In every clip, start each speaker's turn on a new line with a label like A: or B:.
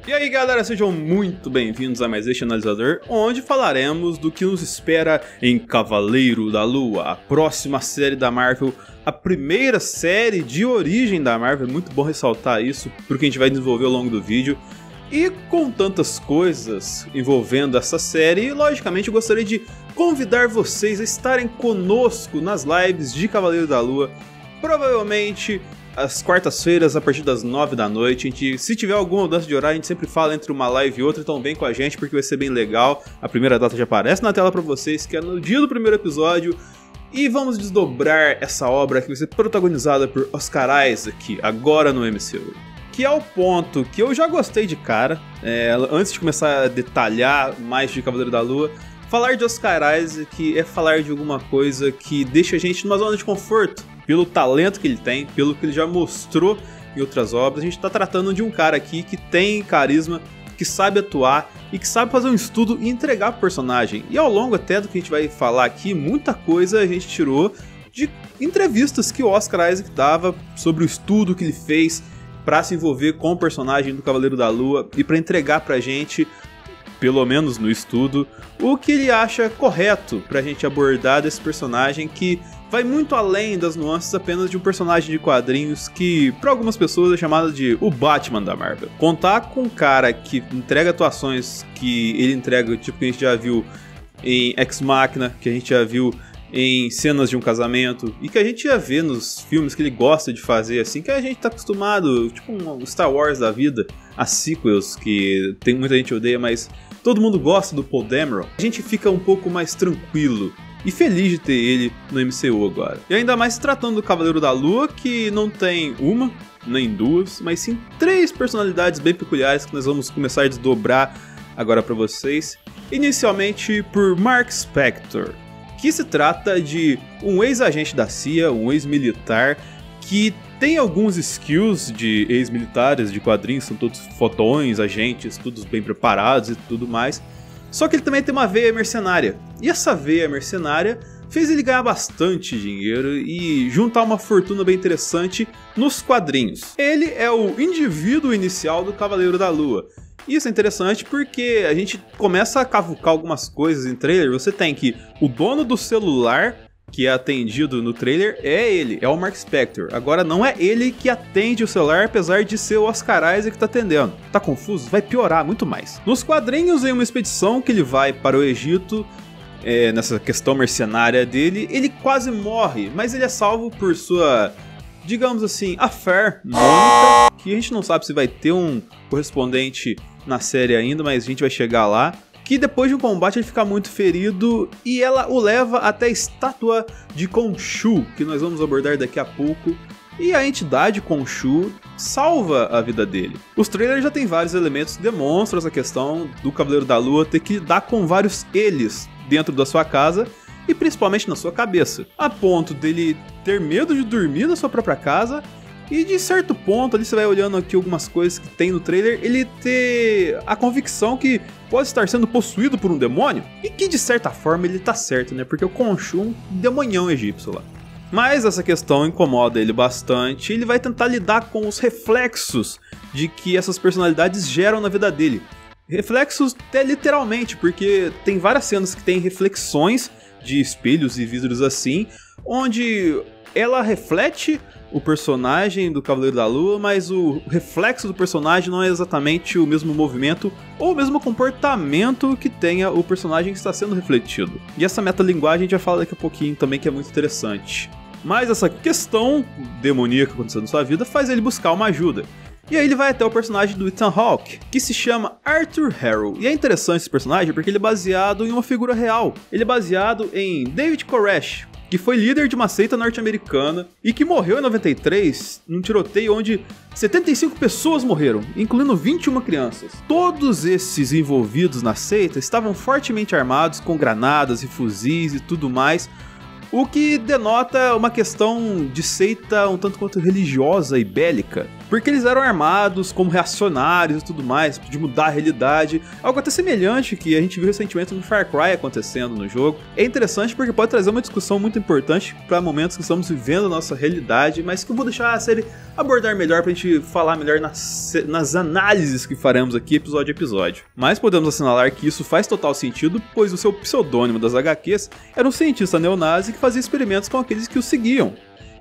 A: E aí galera, sejam muito bem-vindos a mais este analisador, onde falaremos do que nos espera em Cavaleiro da Lua, a próxima série da Marvel, a primeira série de origem da Marvel. É muito bom ressaltar isso, porque a gente vai desenvolver ao longo do vídeo. E com tantas coisas envolvendo essa série, logicamente eu gostaria de convidar vocês a estarem conosco nas lives de Cavaleiro da Lua, provavelmente às quartas-feiras, a partir das 9 da noite. Se tiver alguma mudança de horário, a gente sempre fala entre uma live e outra, então vem com a gente porque vai ser bem legal. A primeira data já aparece na tela pra vocês, que é no dia do primeiro episódio. E vamos desdobrar essa obra que vai ser protagonizada por Oscar Isaac, agora no MCU. Que é o ponto que eu já gostei de cara, antes de começar a detalhar mais de Cavaleiro da Lua. Falar de Oscar Isaac é falar de alguma coisa que deixa a gente numa zona de conforto, pelo talento que ele tem, pelo que ele já mostrou em outras obras. A gente tá tratando de um cara aqui que tem carisma, que sabe atuar e que sabe fazer um estudo e entregar pro personagem. E ao longo até do que a gente vai falar aqui, muita coisa a gente tirou de entrevistas que o Oscar Isaac dava sobre o estudo que ele fez pra se envolver com o personagem do Cavaleiro da Lua e pra entregar pra gente, pelo menos no estudo, o que ele acha correto pra gente abordar desse personagem que vai muito além das nuances apenas de um personagem de quadrinhos que, para algumas pessoas, é chamado de o Batman da Marvel. Contar com um cara que entrega atuações que ele entrega, tipo que a gente já viu em Ex Machina, que a gente já viu em Cenas de um Casamento, e que a gente já vê nos filmes que ele gosta de fazer, assim, que a gente tá acostumado, tipo um Star Wars da vida, as sequels, que tem muita gente odeia, mas todo mundo gosta do Paul Dameron. A gente fica um pouco mais tranquilo e feliz de ter ele no MCU agora. E ainda mais se tratando do Cavaleiro da Lua, que não tem uma, nem duas, mas sim 3 personalidades bem peculiares que nós vamos começar a desdobrar agora pra vocês. Inicialmente por Mark Spector, que se trata de um ex-agente da CIA, um ex-militar, que tem alguns skills de ex-militares de quadrinhos, são todos fodões, agentes, todos bem preparados e tudo mais. Só que ele também tem uma veia mercenária, e essa veia mercenária fez ele ganhar bastante dinheiro e juntar uma fortuna bem interessante nos quadrinhos. Ele é o indivíduo inicial do Cavaleiro da Lua. Isso é interessante porque a gente começa a cavucar algumas coisas em trailer. Você tem que o dono do celular que é atendido no trailer é ele, é o Mark Spector. Agora não é ele que atende o celular, apesar de ser o Oscar Isaac que tá atendendo. Tá confuso? Vai piorar muito mais. Nos quadrinhos, em uma expedição que ele vai para o Egito, nessa questão mercenária dele, ele quase morre, mas ele é salvo por sua, digamos assim, affair Mônica, que a gente não sabe se vai ter um correspondente na série ainda, mas a gente vai chegar lá. Que depois de um combate ele fica muito ferido e ela o leva até a estátua de Khonshu, que nós vamos abordar daqui a pouco. E a entidade Khonshu salva a vida dele. Os trailers já tem vários elementos que demonstram essa questão do Cavaleiro da Lua ter que lidar com vários eles dentro da sua casa e principalmente na sua cabeça, a ponto dele ter medo de dormir na sua própria casa. E de certo ponto, ali você vai olhando aqui algumas coisas que tem no trailer, ele ter a convicção que pode estar sendo possuído por um demônio, e que de certa forma ele tá certo, né? Porque o Khonshu é um demonhão egípcio lá. Mas essa questão incomoda ele bastante, e ele vai tentar lidar com os reflexos de que essas personalidades geram na vida dele. Reflexos até literalmente, porque tem várias cenas que tem reflexões de espelhos e vidros assim, onde ela reflete o personagem do Cavaleiro da Lua, mas o reflexo do personagem não é exatamente o mesmo movimento ou o mesmo comportamento que tenha o personagem que está sendo refletido. E essa metalinguagem a gente vai falar daqui a pouquinho também, que é muito interessante. Mas essa questão demoníaca acontecendo na sua vida faz ele buscar uma ajuda. E aí ele vai até o personagem do Ethan Hawke, que se chama Arthur Harrow. E é interessante esse personagem porque ele é baseado em uma figura real. Ele é baseado em David Koresh, que foi líder de uma seita norte-americana e que morreu em 93 num tiroteio onde 75 pessoas morreram, incluindo 21 crianças. Todos esses envolvidos na seita estavam fortemente armados com granadas e fuzis e tudo mais, o que denota uma questão de seita um tanto quanto religiosa e bélica. porque eles eram armados como reacionários e tudo mais, de mudar a realidade, algo até semelhante que a gente viu recentemente no Far Cry acontecendo no jogo. É interessante porque pode trazer uma discussão muito importante para momentos que estamos vivendo a nossa realidade, mas que eu vou deixar a série abordar melhor pra gente falar melhor nas análises que faremos aqui episódio a episódio. Mas podemos assinalar que isso faz total sentido, pois o seu pseudônimo das HQs era um cientista neonazi que fazia experimentos com aqueles que o seguiam.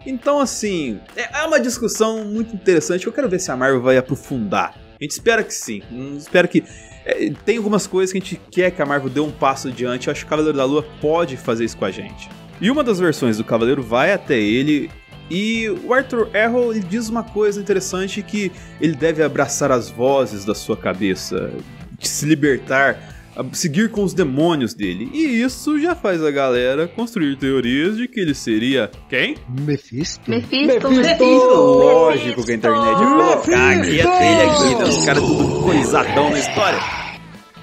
A: Então, assim, é uma discussão muito interessante. Eu quero ver se a Marvel vai aprofundar. A gente espera que sim. Espera que... tem algumas coisas que a gente quer que a Marvel dê um passo adiante. Eu acho que o Cavaleiro da Lua pode fazer isso com a gente. E uma das versões do Cavaleiro vai até ele... E o Arthur Arrow, ele diz uma coisa interessante, que ele deve abraçar as vozes da sua cabeça, de se libertar, seguir com os demônios dele. E isso já faz a galera construir teorias de que ele seria quem?
B: Mephisto.
A: Lógico que a internet ia colocar aqui a trilha aqui, os caras tudo coisadão na história.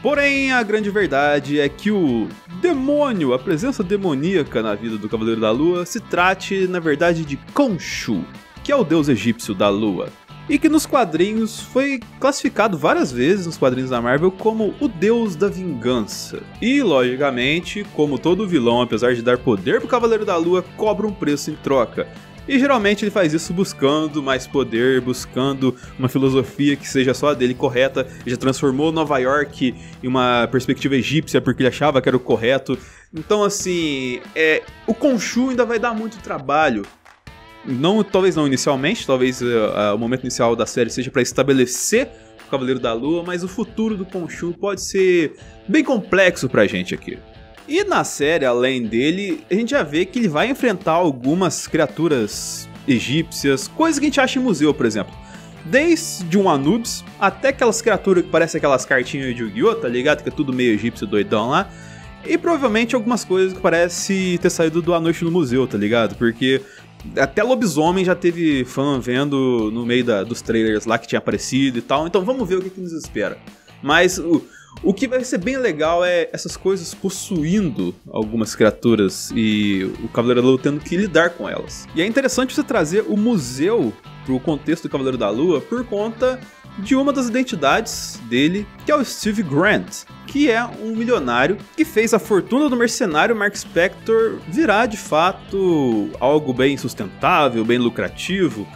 A: Porém, a grande verdade é que o demônio, a presença demoníaca na vida do Cavaleiro da Lua, se trate, na verdade, de Khonshu, que é o deus egípcio da Lua, e que nos quadrinhos foi classificado várias vezes nos quadrinhos da Marvel como o deus da vingança. E, logicamente, como todo vilão, apesar de dar poder pro Cavaleiro da Lua, cobra um preço em troca. E geralmente ele faz isso buscando mais poder, buscando uma filosofia que seja só a dele correta. Ele já transformou Nova York em uma perspectiva egípcia porque ele achava que era o correto. Então, assim, o Khonshu ainda vai dar muito trabalho. Talvez não inicialmente, talvez o momento inicial da série seja para estabelecer o Cavaleiro da Lua, mas o futuro do Khonshu pode ser bem complexo pra gente aqui. E na série, além dele, a gente já vê que ele vai enfrentar algumas criaturas egípcias, coisas que a gente acha em museu, por exemplo. Desde um Anubis, até aquelas criaturas que parecem aquelas cartinhas de Yu-Gi-Oh!, tá ligado? Que é tudo meio egípcio doidão lá. E provavelmente algumas coisas que parecem ter saído do A Noite no Museu, tá ligado? Porque até lobisomem já teve fã vendo no meio dos trailers lá que tinha aparecido e tal. Então vamos ver o que nos espera. Mas o que vai ser bem legal é essas coisas possuindo algumas criaturas e o Cavaleiro da Lua tendo que lidar com elas. E é interessante você trazer o museu pro contexto do Cavaleiro da Lua por conta de uma das identidades dele, que é o Steve Grant, que é um milionário que fez a fortuna do mercenário Mark Spector virar de fato algo bem sustentável, bem lucrativo,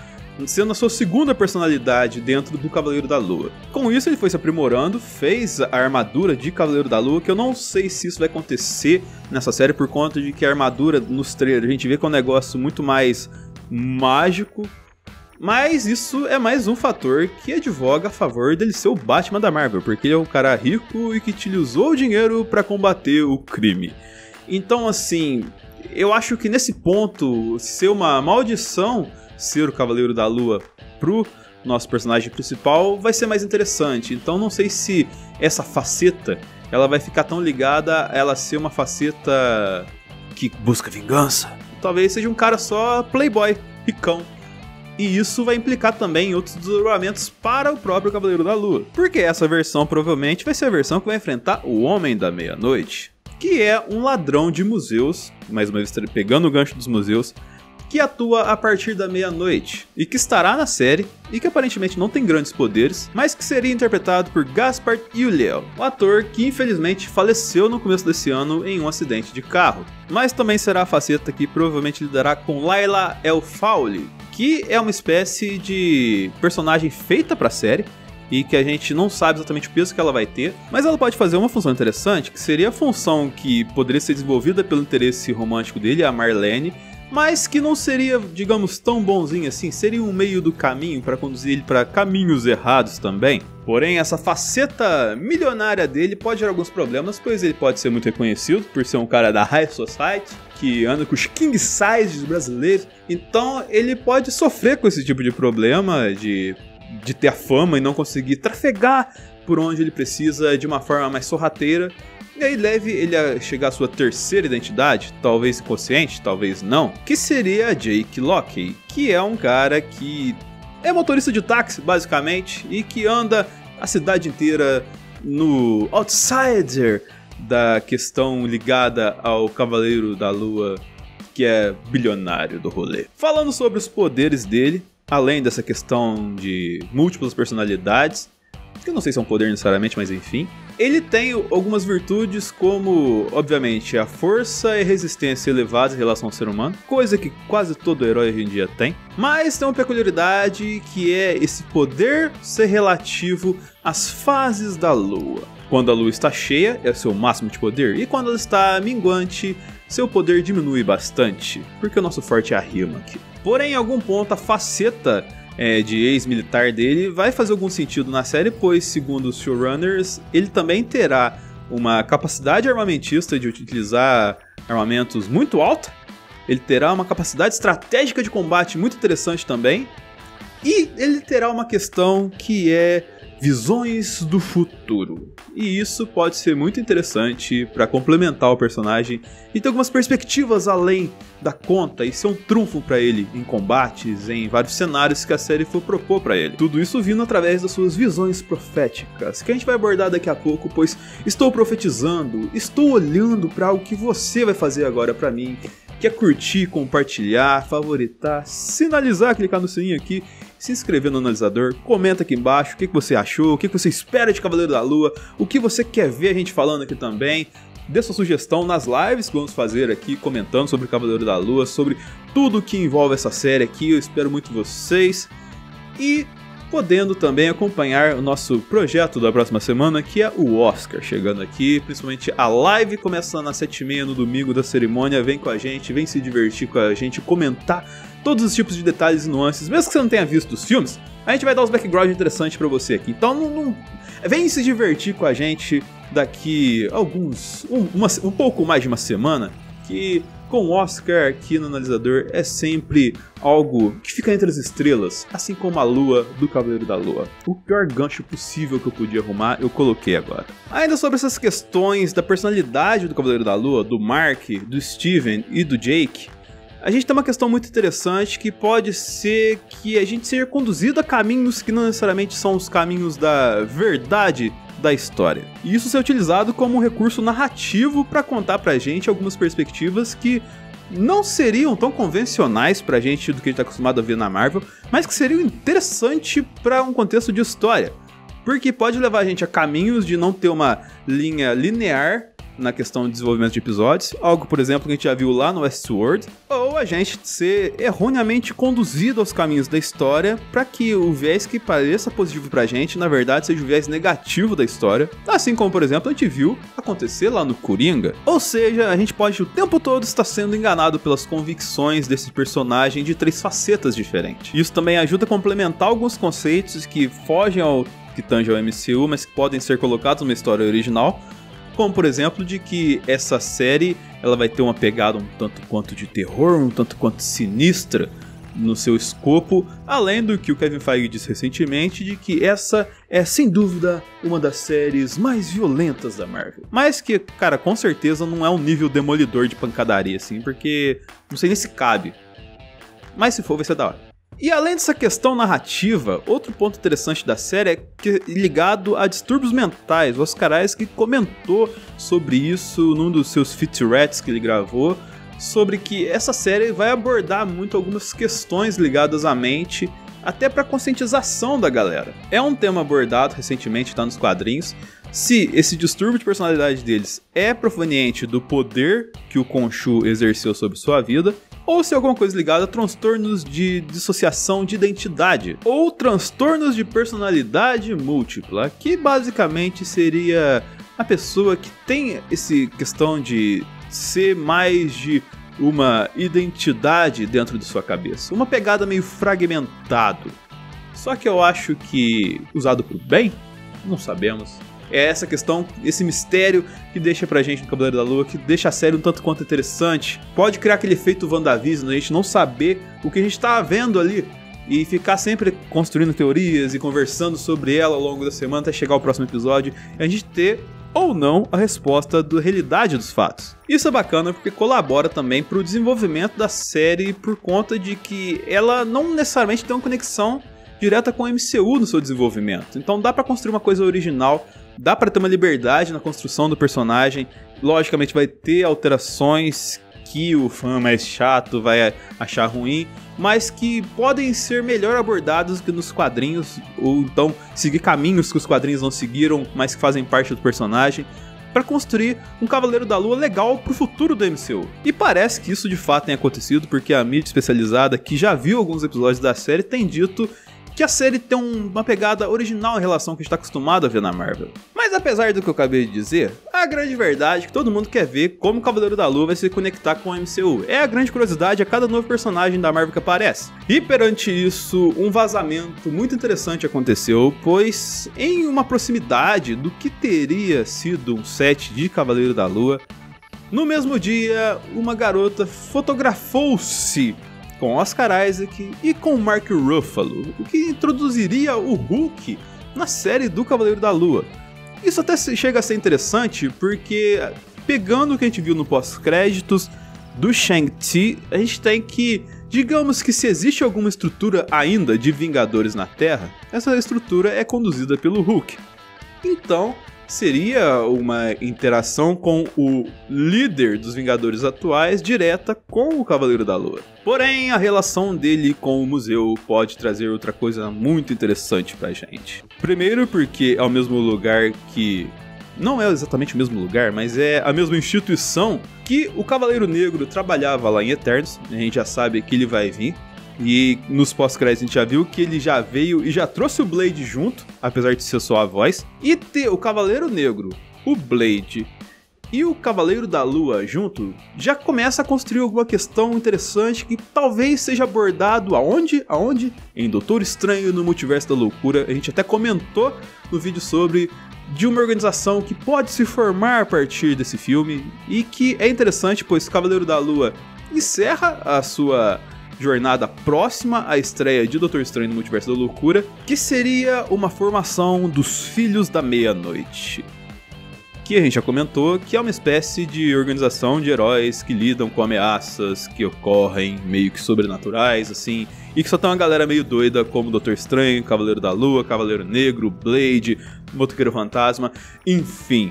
A: sendo a sua segunda personalidade dentro do Cavaleiro da Lua. Com isso ele foi se aprimorando, fez a armadura de Cavaleiro da Lua, que eu não sei se isso vai acontecer nessa série por conta de que a armadura nos trailers a gente vê que é um negócio muito mais mágico, mas isso é mais um fator que advoga a favor dele ser o Batman da Marvel, porque ele é um cara rico e que utilizou o dinheiro para combater o crime. Então assim, eu acho que nesse ponto ser uma maldição ser o Cavaleiro da Lua pro nosso personagem principal vai ser mais interessante. Então não sei se essa faceta ela vai ficar tão ligada a ela ser uma faceta que busca vingança. Talvez seja um cara só playboy, ricão. E isso vai implicar também em outros desdobramentos para o próprio Cavaleiro da Lua, porque essa versão provavelmente vai ser a versão que vai enfrentar o Homem da Meia-Noite, que é um ladrão de museus, mais uma vez pegando o gancho dos museus, que atua a partir da meia-noite e que estará na série e que aparentemente não tem grandes poderes, mas que seria interpretado por Gaspard Ulliel, o ator que infelizmente faleceu no começo desse ano em um acidente de carro. Mas também será a faceta que provavelmente lidará com Layla El Fawly, que é uma espécie de personagem feita para a série e que a gente não sabe exatamente o peso que ela vai ter, mas ela pode fazer uma função interessante, que seria a função que poderia ser desenvolvida pelo interesse romântico dele, a Marlene, mas que não seria, digamos, tão bonzinho assim, seria um meio do caminho para conduzir ele para caminhos errados também. Porém, essa faceta milionária dele pode gerar alguns problemas, pois ele pode ser muito reconhecido por ser um cara da High Society, que anda com os king sizes brasileiros, então ele pode sofrer com esse tipo de problema de ter a fama e não conseguir trafegar por onde ele precisa de uma forma mais sorrateira. E aí leve ele a chegar à sua terceira identidade, talvez inconsciente, talvez não, que seria a Jake Locke, que é um cara que é motorista de táxi, basicamente, e que anda a cidade inteira no outsider da questão ligada ao Cavaleiro da Lua que é bilionário do rolê. Falando sobre os poderes dele, além dessa questão de múltiplas personalidades, que eu não sei se é um poder necessariamente, mas enfim, ele tem algumas virtudes como, obviamente, a força e resistência elevadas em relação ao ser humano, coisa que quase todo herói hoje em dia tem, mas tem uma peculiaridade que é esse poder ser relativo às fases da lua. Quando a lua está cheia, é o seu máximo de poder, e quando ela está minguante, seu poder diminui bastante, porque o nosso forte é a rima aqui. Porém, em algum ponto, a faceta de ex-militar dele vai fazer algum sentido na série, pois, segundo os showrunners, ele também terá uma capacidade armamentista de utilizar armamentos muito alta, ele terá uma capacidade estratégica de combate muito interessante também, e ele terá uma questão que é visões do futuro. E isso pode ser muito interessante para complementar o personagem e ter algumas perspectivas além da conta e ser um trunfo para ele em combates, em vários cenários que a série for propor para ele. Tudo isso vindo através das suas visões proféticas, que a gente vai abordar daqui a pouco, pois estou profetizando, estou olhando para algo que você vai fazer agora para mim, que é curtir, compartilhar, favoritar, sinalizar, clicar no sininho aqui, se inscrever no analisador, comenta aqui embaixo o que você achou, o que você espera de Cavaleiro da Lua, o que você quer ver a gente falando aqui também. Dê sua sugestão nas lives que vamos fazer aqui, comentando sobre Cavaleiro da Lua, sobre tudo que envolve essa série aqui, eu espero muito vocês. E podendo também acompanhar o nosso projeto da próxima semana, que é o Oscar, chegando aqui, principalmente a live começando às 7h30 no domingo da cerimônia. Vem com a gente, vem se divertir com a gente, comentar todos os tipos de detalhes e nuances, mesmo que você não tenha visto os filmes, a gente vai dar os background interessantes pra você aqui. Então vem se divertir com a gente daqui um pouco mais de uma semana, que com o Oscar aqui no analisador é sempre algo que fica entre as estrelas, assim como a lua do Cavaleiro da Lua. O pior gancho possível que eu podia arrumar, eu coloquei agora. Ainda sobre essas questões da personalidade do Cavaleiro da Lua, do Mark, do Steven e do Jake, a gente tem uma questão muito interessante que pode ser que a gente seja conduzido a caminhos que não necessariamente são os caminhos da verdade da história. E isso ser utilizado como um recurso narrativo para contar pra gente algumas perspectivas que não seriam tão convencionais pra gente do que a gente tá acostumado a ver na Marvel, mas que seriam interessantes para um contexto de história. Porque pode levar a gente a caminhos de não ter uma linha linear na questão de desenvolvimento de episódios, algo, por exemplo, que a gente já viu lá no Westworld, ou a gente ser erroneamente conduzido aos caminhos da história para que o viés que pareça positivo pra gente, na verdade, seja o viés negativo da história, assim como, por exemplo, a gente viu acontecer lá no Coringa. Ou seja, a gente pode o tempo todo estar sendo enganado pelas convicções desse personagem de 3 facetas diferentes. Isso também ajuda a complementar alguns conceitos que fogem ao que tange ao MCU, mas que podem ser colocados numa história original, como por exemplo de que essa série ela vai ter uma pegada um tanto quanto de terror, um tanto quanto sinistra no seu escopo, além do que o Kevin Feige disse recentemente de que essa é sem dúvida uma das séries mais violentas da Marvel. Mas que, cara, com certeza não é um nível demolidor de pancadaria assim, porque não sei nem se cabe. Mas se for vai ser da hora. E além dessa questão narrativa, outro ponto interessante da série é que, ligado a distúrbios mentais. O Oscar Isaac comentou sobre isso num dos seus featurettes que ele gravou, sobre que essa série vai abordar muito algumas questões ligadas à mente, até para conscientização da galera. É um tema abordado recentemente, tá nos quadrinhos, se esse distúrbio de personalidade deles é proveniente do poder que o Khonshu exerceu sobre sua vida, ou se é alguma coisa ligada a transtornos de dissociação de identidade, ou transtornos de personalidade múltipla, que basicamente seria a pessoa que tem essa questão de ser mais de uma identidade dentro de sua cabeça, uma pegada meio fragmentado. Só que eu acho que, usado pro bem, não sabemos. É essa questão, esse mistério que deixa pra gente no Cavaleiro da Lua, que deixa a série um tanto quanto interessante. Pode criar aquele efeito WandaVision, a gente não saber o que a gente tá vendo ali e ficar sempre construindo teorias e conversando sobre ela ao longo da semana até chegar ao próximo episódio e a gente ter ou não a resposta da realidade dos fatos. Isso é bacana porque colabora também pro desenvolvimento da série por conta de que ela não necessariamente tem uma conexão direta com o MCU no seu desenvolvimento. Então dá pra construir uma coisa original, dá pra ter uma liberdade na construção do personagem. Logicamente vai ter alterações que o fã mais chato vai achar ruim, mas que podem ser melhor abordados que nos quadrinhos, ou então seguir caminhos que os quadrinhos não seguiram, mas que fazem parte do personagem, para construir um Cavaleiro da Lua legal pro futuro do MCU. E parece que isso de fato tem acontecido, porque a mídia especializada, que já viu alguns episódios da série, tem dito que a série tem uma pegada original em relação ao que a gente está acostumado a ver na Marvel. Mas apesar do que eu acabei de dizer, a grande verdade é que todo mundo quer ver como o Cavaleiro da Lua vai se conectar com o MCU. É a grande curiosidade a cada novo personagem da Marvel que aparece. E perante isso, um vazamento muito interessante aconteceu, pois em uma proximidade do que teria sido um set de Cavaleiro da Lua, no mesmo dia, uma garota fotografou-se com Oscar Isaac e com Mark Ruffalo, o que introduziria o Hulk na série do Cavaleiro da Lua. Isso até chega a ser interessante porque, pegando o que a gente viu no pós-créditos do Shang-Chi, a gente tem que, digamos que se existe alguma estrutura ainda de Vingadores na Terra, essa estrutura é conduzida pelo Hulk. Então, seria uma interação com o líder dos Vingadores atuais direta com o Cavaleiro da Lua. Porém, a relação dele com o museu pode trazer outra coisa muito interessante pra gente. Primeiro porque é o mesmo lugar que... não é exatamente o mesmo lugar, mas é a mesma instituição que o Cavaleiro Negro trabalhava lá em Eternos. A gente já sabe que ele vai vir. E nos pós-créditos a gente já viu que ele já veio e já trouxe o Blade junto, apesar de ser só a voz. E ter o Cavaleiro Negro, o Blade e o Cavaleiro da Lua junto, já começa a construir alguma questão interessante que talvez seja abordado aonde? Em Doutor Estranho no Multiverso da Loucura. A gente até comentou no vídeo sobre de uma organização que pode se formar a partir desse filme e que é interessante, pois Cavaleiro da Lua encerra a sua jornada próxima à estreia de Doutor Estranho no Multiverso da Loucura, que seria uma formação dos Filhos da Meia-Noite, que a gente já comentou que é uma espécie de organização de heróis que lidam com ameaças que ocorrem meio que sobrenaturais, assim, e que só tem uma galera meio doida como Doutor Estranho, Cavaleiro da Lua, Cavaleiro Negro, Blade, Motoqueiro Fantasma, enfim.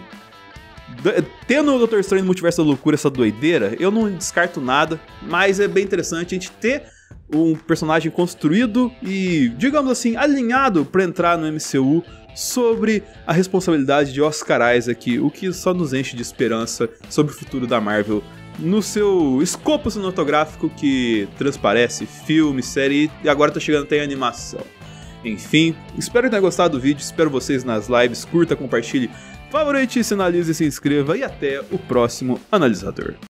A: Tendo o Doutor Estranho no Multiverso da Loucura, essa doideira, eu não descarto nada, mas é bem interessante a gente ter um personagem construído e, digamos assim, alinhado para entrar no MCU sobre a responsabilidade de Oscar Isaac, o que só nos enche de esperança sobre o futuro da Marvel no seu escopo cinematográfico que transparece filme, série e agora tá chegando até em animação. Enfim, espero que tenham gostado do vídeo, espero vocês nas lives, curta, compartilhe, favorite, sinalize, se inscreva e até o próximo analisador.